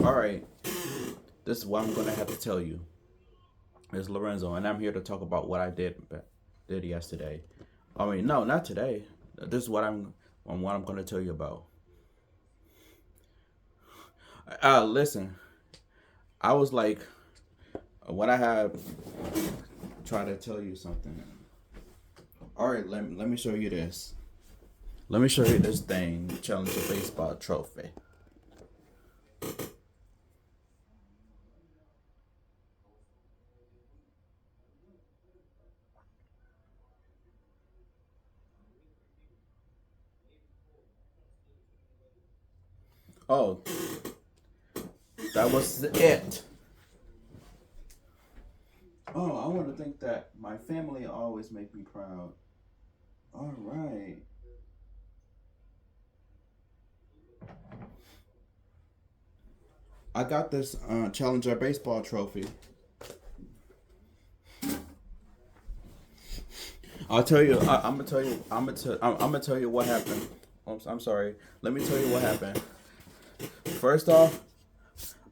All right, this is what I'm gonna have to tell you. It's Lorenzo, and I'm here to talk about what I did yesterday. I mean, no, not today. This is what I'm gonna tell you about. Listen, I was like, what I have try to tell you something. All right, let me show you this. Let me show you this thing, Challenger Baseball Trophy. Oh, that was it. Oh, I want to think that my family always make me proud. All right. I got this Challenger baseball trophy. I'll tell you. I'm gonna tell you. I'm gonna tell you what happened. I'm sorry. Let me tell you what happened. First off,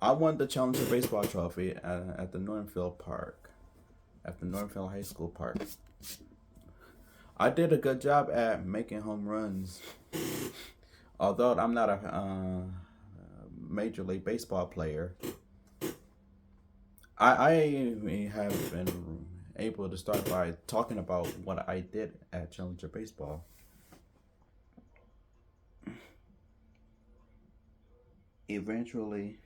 I won the Challenger baseball trophy at the Northfield Park, at the Northfield High School Park. I did a good job at making home runs. Although I'm not a major league baseball player, I have been able to start by talking about what I did at Challenger Baseball. Eventually,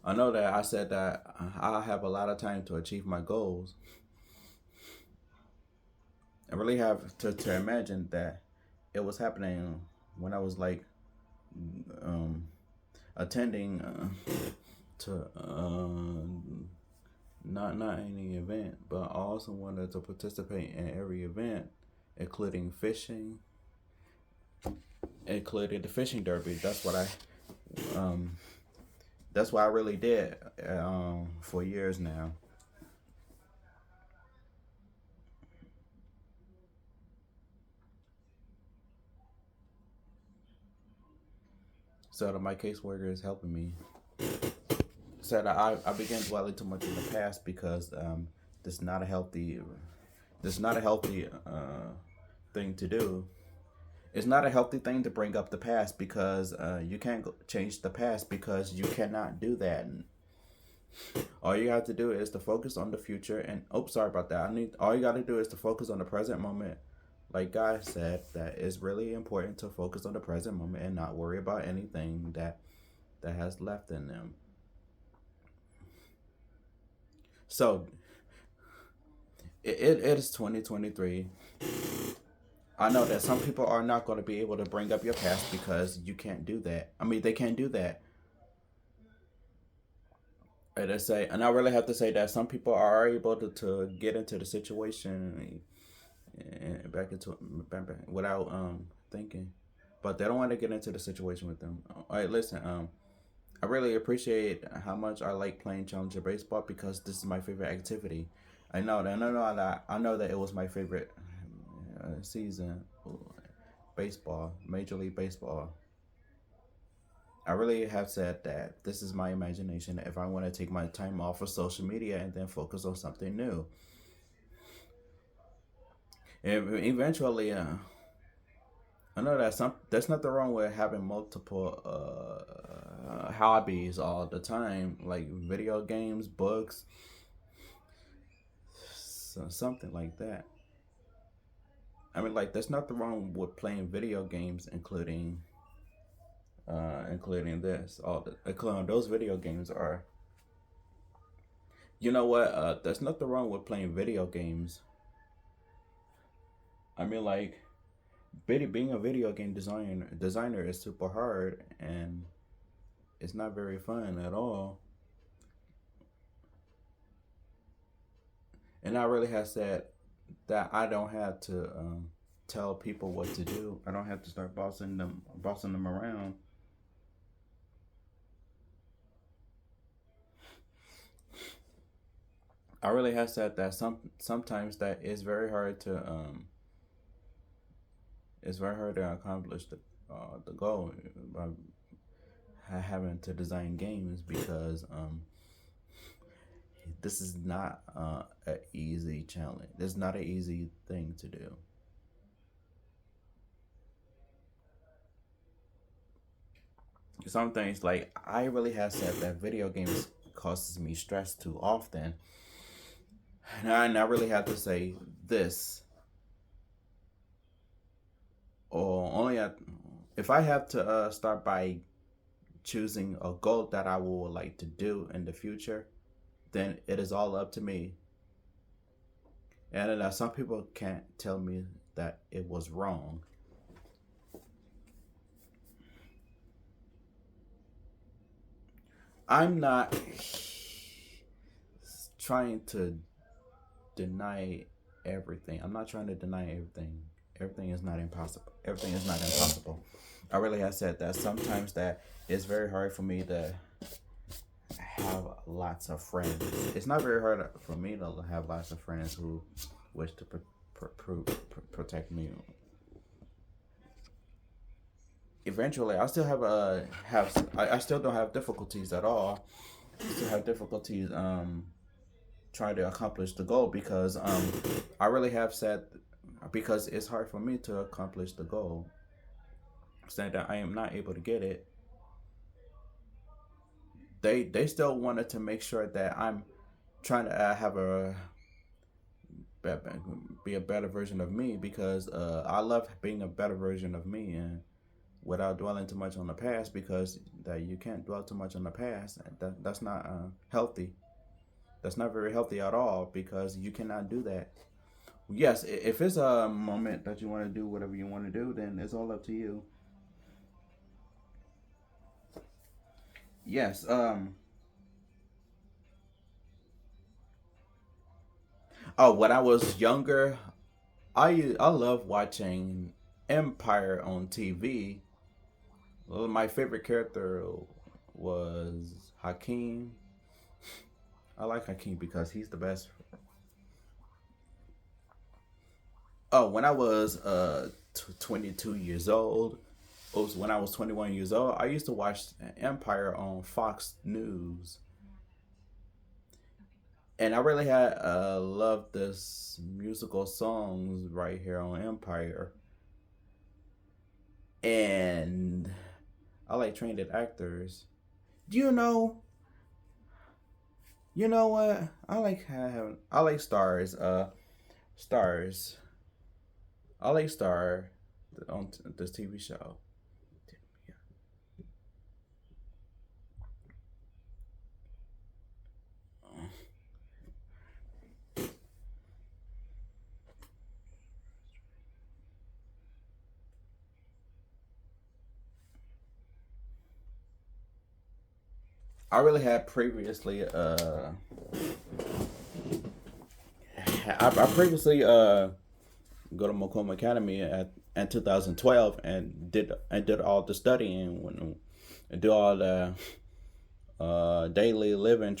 I know that I said that I have a lot of time to achieve my goals. I really have to imagine that it was happening when I was like um, attending to not any event, but I also wanted to participate in every event, including fishing, including the fishing derby. Um, that's what I really did for years now. So that my caseworker is helping me. So that I began dwelling too much in the past because this is not a healthy this is not a healthy thing to do. It's not a healthy thing to bring up the past because you can't change the past because you cannot do that. All you have to do is to focus on the future. And oh, sorry about that. I need all you got to do is to focus on the present moment. Like Guy said, that it's really important to focus on the present moment and not worry about anything that has left in them. So it is 2023. I know that some people are not going to be able to bring up your past because you can't do that. I mean, they can't do that. And I really have to say that some people are able to get into the situation and back into back without thinking, but they don't want to get into the situation with them. All right, listen. I really appreciate how much I like playing challenger baseball because this is my favorite activity. I know that it was my favorite season, baseball, Major League Baseball. I really have said that this is my imagination. If I want to take my time off of social media and then focus on something new, and eventually, I know that some there's nothing wrong with having multiple hobbies all the time, like video games, books, something like that. I mean, like there's nothing wrong with playing video games, including this. All the including those video games are. You know what? There's nothing wrong with playing video games. I mean, like being a video game designer is super hard and it's not very fun at all. And I really have said that I don't have to tell people what to do. I don't have to start bossing them around. I really have said that sometimes that it's very hard to accomplish the goal. having to design games because this is not an easy challenge. This is not an easy thing to do. Some things like I really have said that video games causes me stress too often, and I really have to say this, or only if I have to start by choosing a goal that I would like to do in the future, then it is all up to me. And some people can't tell me that it was wrong. I'm not trying to deny everything. I'm not trying to deny everything. Everything is not impossible. Everything is not impossible. I really have said that sometimes that it's very hard for me to have lots of friends. It's not very hard for me to have lots of friends who wish to protect me. Eventually, I still I still don't have difficulties at all. I still have difficulties trying to accomplish the goal because I really have said because it's hard for me to accomplish the goal. Saying that I am not able to get it, they still wanted to make sure that I'm trying to have a be a better version of me because I love being a better version of me and without dwelling too much on the past because that you can't dwell too much on the past. That's not healthy. That's not very healthy at all because you cannot do that. Yes, if it's a moment that you want to do whatever you want to do, then it's all up to you. Yes. Oh, when I was younger, I love watching Empire on TV. Well, my favorite character was Hakeem. I like Hakeem because he's the best. Oh, when I was 22 years old, was when I was 21 years old, I used to watch Empire on Fox News. And I really had loved this musical songs right here on Empire. And I like trained actors. Do you know what? I like stars. Stars. I like Star on this TV show. I really had previously I previously go to Macomb Academy at in 2012 and did all the studying and do all the daily living and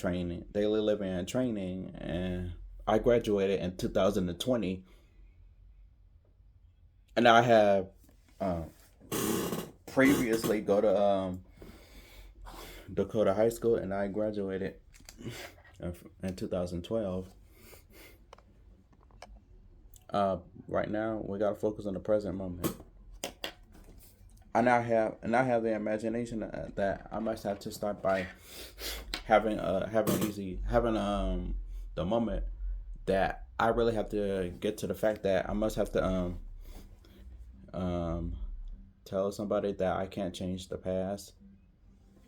training, and I graduated in 2020, and I have uh, previously go to Dakota High School, and I graduated in 2012. Right now, we gotta focus on the present moment. And I have the imagination that I must have to start by having the moment that I really have to get to the fact that I must have to um tell somebody that I can't change the past.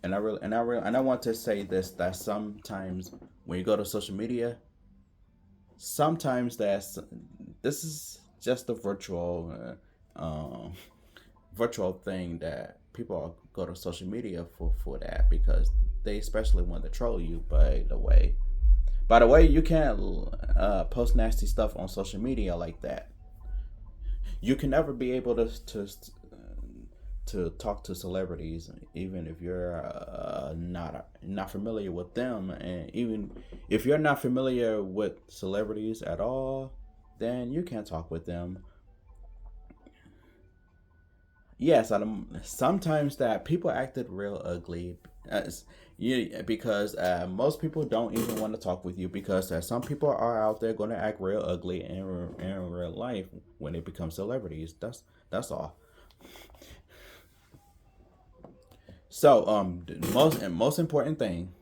And I want to say this, that sometimes when you go to social media, sometimes this is just a virtual thing that people go to social media for that because they especially want to troll you. By the way, you can't post nasty stuff on social media like that. You can never be able to talk to celebrities, even if you're not familiar with them, and even if you're not familiar with celebrities at all, then you can't talk with them. Yes, sometimes that people acted real ugly. As you because most people don't even want to talk with you because some people are out there going to act real ugly in real life when they become celebrities. That's all. So the most important thing,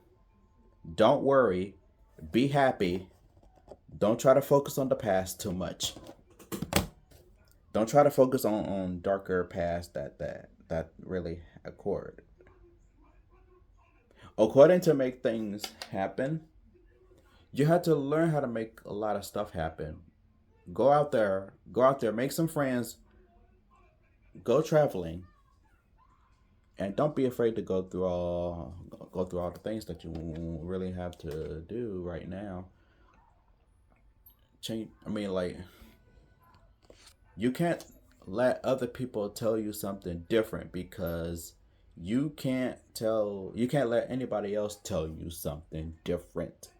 don't worry, be happy. Don't try to focus on the past too much. Don't try to focus on darker past that really occurred. According to make things happen, you had to learn how to make a lot of stuff happen. Go out there, make some friends, go traveling, and don't be afraid to go through all the things that you really have to do right now. Change. I mean, like you can't let other people tell you something different because you can't let anybody else tell you something different.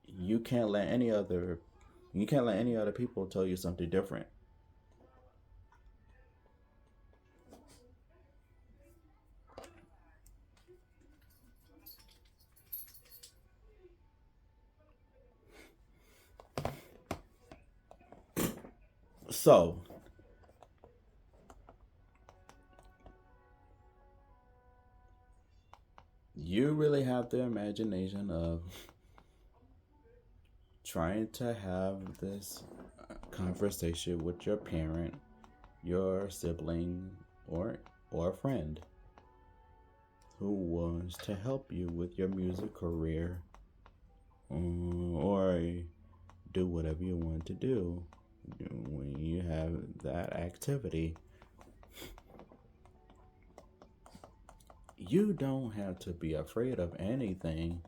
You can't let any other you can't let any other people tell you something different. So you really have the imagination of trying to have this conversation with your parent, your sibling, or a friend who wants to help you with your music career, or do whatever you want to do when you have that activity. You don't have to be afraid of anything,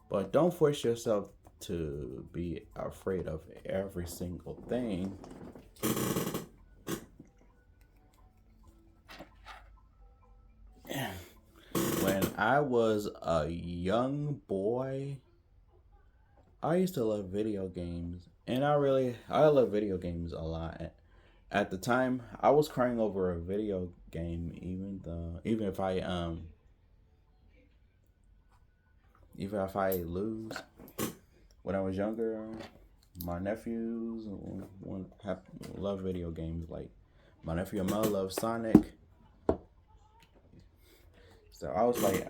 but don't force yourself to be afraid of every single thing. When I was a young boy, I used to love video games, and I love video games a lot. At the time, I was crying over a video game, even if I lose. When I was younger, my nephews love video games. Like my nephew Mel loves Sonic. So I was like,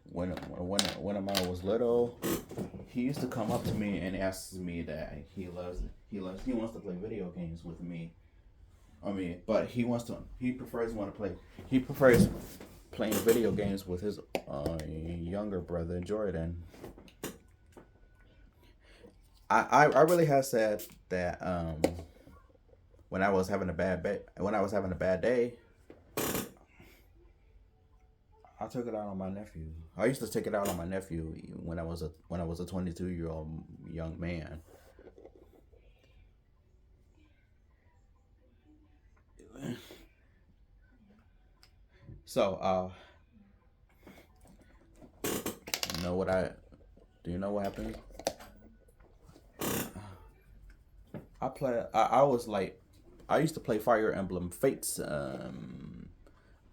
when I was little, he used to come up to me and ask me that he wants to play video games with me. I mean, but he prefers playing video games with his younger brother Jordan. I really have said that when I was having a bad day, I took it out on my nephew. I used to take it out on my nephew when I was a 22-year-old young man. So, you know what I do you know what happened? I was like I used to play Fire Emblem Fates on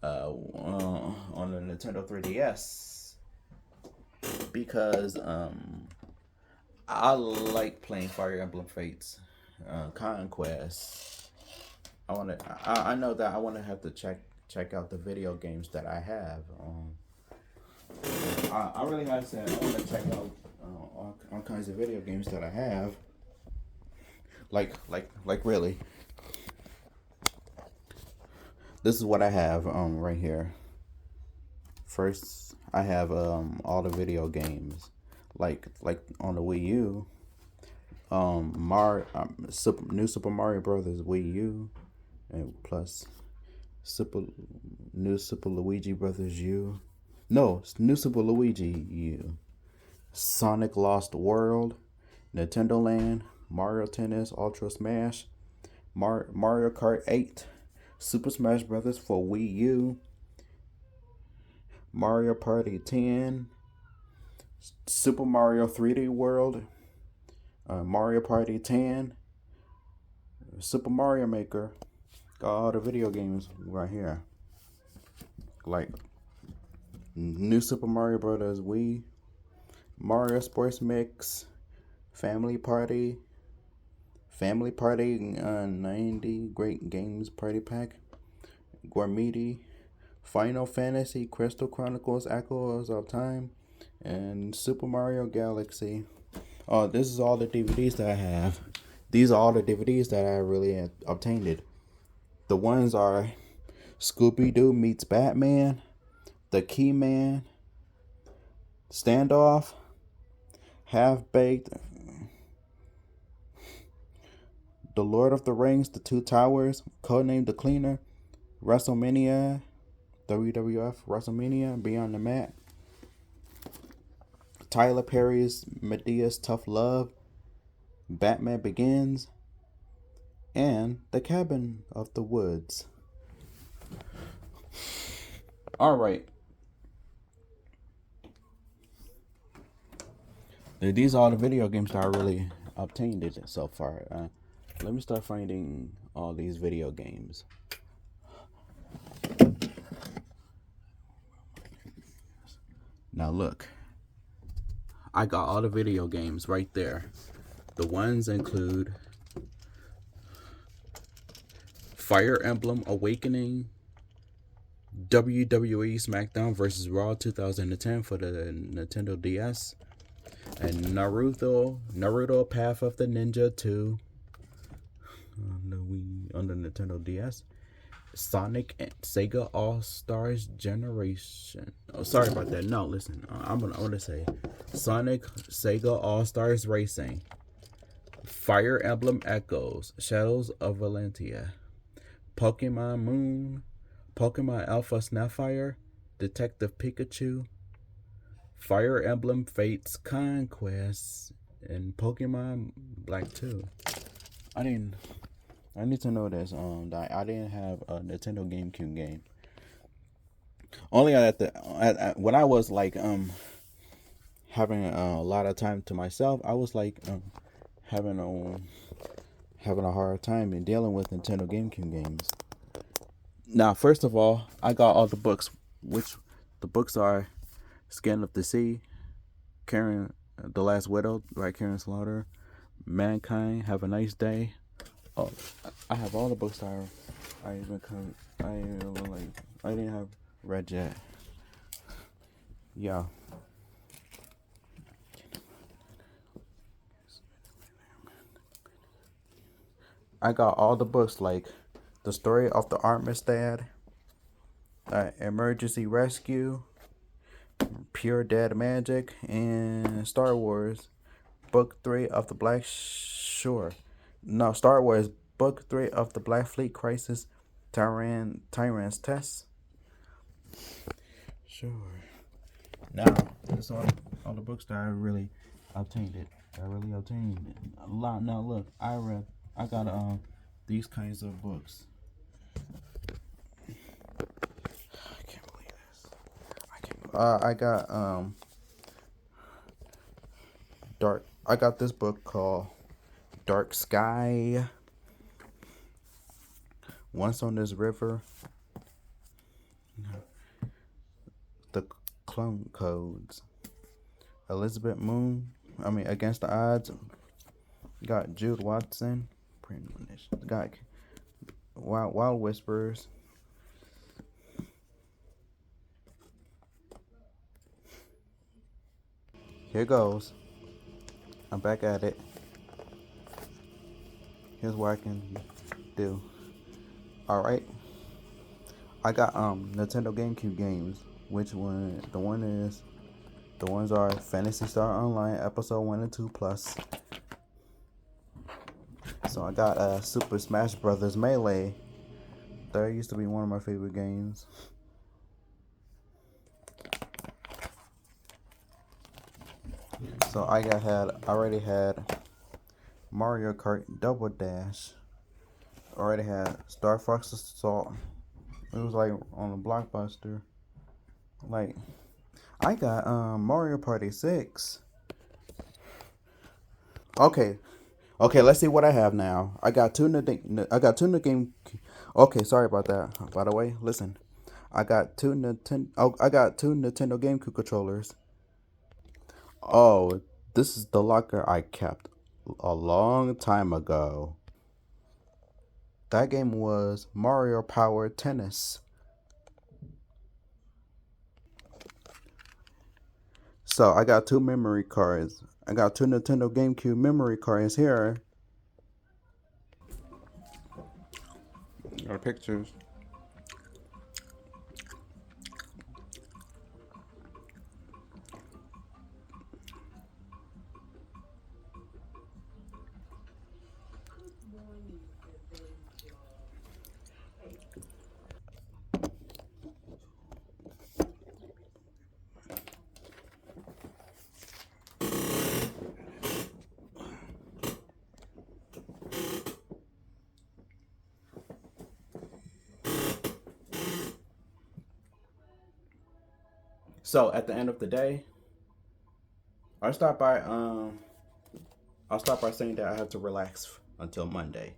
the Nintendo 3DS because I like playing Fire Emblem Fates Conquest. I know that I want to have to check out the video games that I have. I really have said I want to check out all kinds of video games that I have. Like really. This is what I have right here. First, I have all the video games, like on the Wii U, New Super Mario Brothers Wii U, and plus Super New Super Luigi Brothers U. No, it's New Super Luigi U. Sonic Lost World, Nintendo Land, Mario Tennis Ultra Smash, Mario Kart 8, Super Smash Brothers for Wii U, Mario Party 10, Super Mario 3D World, Mario Party 10, Super Mario Maker, Got all the video games right here. Like New Super Mario Brothers Wii, Mario Sports Mix, Family Party 90 Great Games Party Pack, Gourmety, Final Fantasy Crystal Chronicles Echoes of Time, and Super Mario Galaxy. Oh, this is all the DVDs that I have. These are all the DVDs that I really obtained. The ones are Scooby Doo meets Batman, The Key Man, Standoff, Half Baked, The Lord of the Rings, The Two Towers, Codename The Cleaner, WrestleMania, WWF WrestleMania, Beyond the Mat, Tyler Perry's Medea's Tough Love, Batman Begins, and The Cabin of the Woods. Alright. These are all the video games that I really obtained it so far. Let me start finding all these video games. Now look, I got all the video games right there. The ones include Fire Emblem Awakening, WWE SmackDown vs. Raw 2010 for the Nintendo DS, and Naruto Path of the Ninja 2 on the Nintendo DS. Sonic and Sega All-Stars Generation. Oh, sorry about that. No, listen. I'm gonna say Sonic Sega All-Stars Racing, Fire Emblem Echoes, Shadows of Valentia, Pokemon Moon, Pokemon Alpha Sapphire, Detective Pikachu, Fire Emblem Fates Conquest, and Pokemon Black 2. I need to know this. That I didn't have a Nintendo GameCube game. Only when I was like having a lot of time to myself, I was like having a hard time in dealing with Nintendo GameCube games. Now, first of all, I got all the books, which the books are Skin of the Sea, Karen, The Last Widow by Karen Slaughter, Mankind, Have a Nice Day. Oh, I have all the books that I didn't have read yet. Yeah. I got all the books like The Story of the Armistead, Emergency Rescue, Pure Dead Magic, and Star Wars Book 3 of the Black Shore. No, Star Wars Book 3 of the Black Fleet Crisis, Tyrant's Test. Sure. Now, that's all the books that I really obtained. A lot. Now look, I got these kinds of books. I can't believe this. I got Dark. I got this book called Dark Sky, Once on This River, The Clone Codes, Elizabeth Moon, Against the Odds, got Jude Watson, got Wild Whispers, here goes, I'm back at it. Here's what I can do. Alright. I got Nintendo GameCube games. Which one? The ones are Phantasy Star Online Episode 1 and 2 Plus. So I got Super Smash Brothers Melee. That used to be one of my favorite games. So I already had Mario Kart Double Dash. Already had Star Fox Assault. It was like on a Blockbuster. Like, I got Mario Party 6. Okay, let's see what I have now. I got two new game. Okay, sorry about that. By the way, listen, I got two Nintendo. Oh, I got two Nintendo GameCube controllers. Oh, this is the locker I kept a long time ago. That game was Mario Power Tennis. So I got two memory cards. I got two Nintendo GameCube memory cards here. Got pictures. So at the end of the day, I start by I'll start by saying that I have to relax until Monday.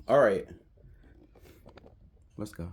All right, let's go.